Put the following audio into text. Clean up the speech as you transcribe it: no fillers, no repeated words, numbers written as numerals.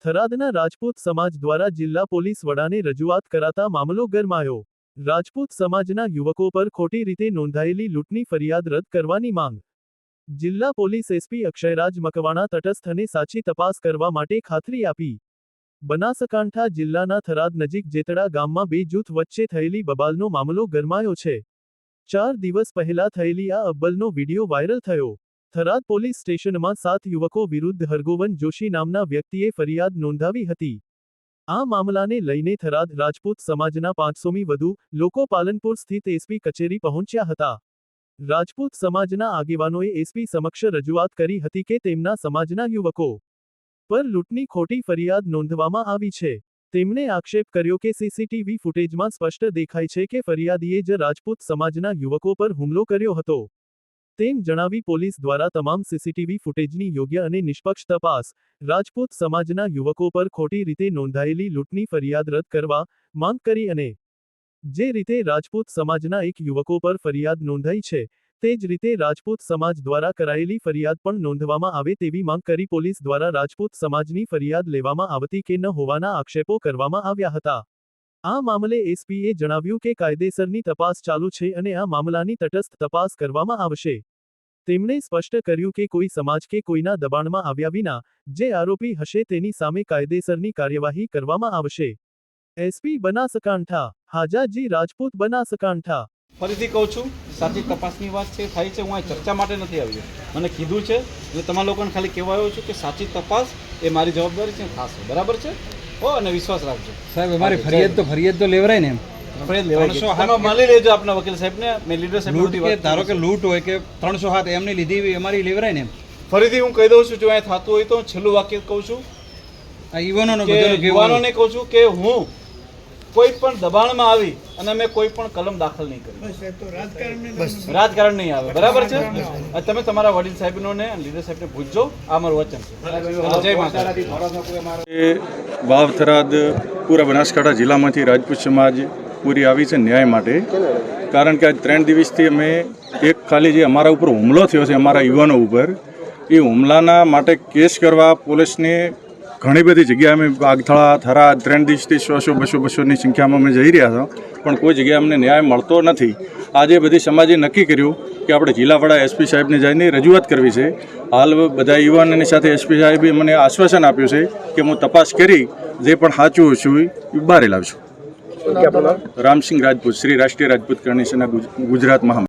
થરાદના રાજપૂત સમાજ દ્વારા જિલ્લા પોલીસ વડાને રજૂઆત કરાતા મામલો ગરમાયો। રાજપૂત સમાજના યુવકો પર ખોટી રીતે નોંધાયેલી લૂંટની ફરિયાદ રદ કરવાની માંગ। જિલ્લા પોલીસ એસપી અક્ષયરાજ મકવાણા તટસ્થ અને સાચી તપાસ કરવા માટે ખાતરી આપી। બનાસકાંઠા જિલ્લાના થરાદ નજીક જેતડા ગામમાં બે જૂથ વચ્ચે થયેલી બબાલનો મામલો ગરમાયો છે। 4 દિવસ પહેલા થયેલી આ અબ્બલનો વિડીયો વાયરલ થયો। થરાદ પોલીસ સ્ટેશનમાં 7 યુવકો વિરુદ્ધ હરગોવન જોશી નામના વ્યક્તિએ ફરિયાદ નોંધાવી હતી। આ મામલાને લઈને થરાદ રાજપૂત સમાજના 500મી વધુ લોકો પાલનપુર સ્થિત એસપી કચેરી પહોંચ્યા હતા। રાજપૂત સમાજના આગેવાનોએ એસપી સમક્ષ રજૂઆત કરી હતી કે તેમના સમાજના યુવકો પર લૂંટની ખોટી ફરિયાદ નોંધવામાં આવી છે। તેમણે આક્ષેપ કર્યો કે સીસીટીવી ફૂટેજમાં સ્પષ્ટ દેખાય છે કે ફરિયાદીએ જ રાજપૂત સમાજના યુવકો પર હુમલો કર્યો હતો। તેમ જણાવી પોલીસ દ્વારા તમામ સીસીટીવી ફૂટેજની યોગ્ય અને નિષ્પક્ષ તપાસ, રાજપૂત સમાજના યુવકો પર ખોટી રીતે નોંધાયેલી લૂંટની ફરિયાદ રદ કરવા માંગ કરી અને જે રીતે રાજપૂત સમાજના એક યુવકો પર ફરિયાદ નોંધાઈ છે, તે જ રીતે રાજપૂત સમાજ દ્વારા કરાયેલી ફરિયાદ પણ નોંધવામાં આવે તેવી માંગ કરી પોલીસ દ્વારા રાજપૂત સમાજની ફરિયાદ લેવામાં આવતી કે ન હોવાના આક્ષેપો કરવામાં આવ્યા હતા। આ મામલે એસપીએ જણાવ્યું કે કાયદેસરની તપાસ ચાલુ છે અને આ મામલાની તટસ્થ તપાસ કરવામાં આવશે। તેમણે સ્પષ્ટ કર્યું કે કોઈ સમાજ કે કોઈના દબાણમાં આવ્યા વિના જે આરોપી હશે તેની સામે કાયદેસરની કાર્યવાહી કરવામાં આવશે। એસપી બનાસકાંઠા હાજાજી રાજપૂત બનાસકાંઠા। ફરીથી કહું છું, સાચી તપાસની વાત છે થાય છે, હું આ ચર્ચા માટે નથી આવ્યો। મને કીધું છે એટલે તમારા લોકોને ખાલી કહેવા આવ્યો છું કે સાચી તપાસ એ મારી જવાબદારી છે, થશે, બરાબર છે? હો, અને વિશ્વાસ રાખજો સાહેબ। અમારી ફરિયાદ તો લેવરાય ને, એમ ફરિયાદ લેવાય, માની લેજો આપના વકીલ સાહેબને, મેં લીડર સાહેબ ધારો કે લૂંટ હોય કે 307 એમની લીધી અમારી લેવરાય ને, એમ ફરીથી હું કહી દઉં છું, જો અહીંયા થતું હોય તો છેલ્લું વાક્ય કહું છું, આ યુવાનોને કહું છું કે હું કોઈ પણ દબાણમાં આવી અને મેં કોઈ પણ કલમ દાખલ નહીં કરી, રાજકારણ નહીં આવે, બરાબર છે? તમે તમારા વડીલ સાહેબનોને લીડર સાહેબને પૂછજો, આ મારું વચન છે। જય માતા। વાવ થરાદ પૂરા બનાસકાંઠા જિલ્લામાંથી રાજપૂત સમાજ પૂરી આવી છે ન્યાય માટે, કારણ કે આજ 3 દિવસથી અમે એક ખાલી જે અમારા ઉપર હુમલો થયો છે અમારા યુવાનો ઉપર, એ હુમલાના માટે કેસ કરવા પોલીસને ઘણી બધી જગ્યાએ અમે વાગથળા થરાદ 3 દિવસથી 100, 200ની સંખ્યામાં અમે જઈ રહ્યા હતા, પણ કોઈ જગ્યાએ અમને ન્યાય મળતો નથી। આજે બધી સમાજે નક્કી કર્યું કે આપણે જિલ્લા વડા એસપી સાહેબને જઈને રજૂઆત કરવી છે। હાલ બધા યુવાનોની સાથે એસપી સાહેબે મને આશ્વાસન આપ્યું છે કે હું તપાસ કરી જે પણ સાચું છું એ બહાર લાવશું। રામસિંહ રાજપૂત, શ્રી રાષ્ટ્રીય રાજપૂત કરણી સેના ગુજરાત મહામંત્રી।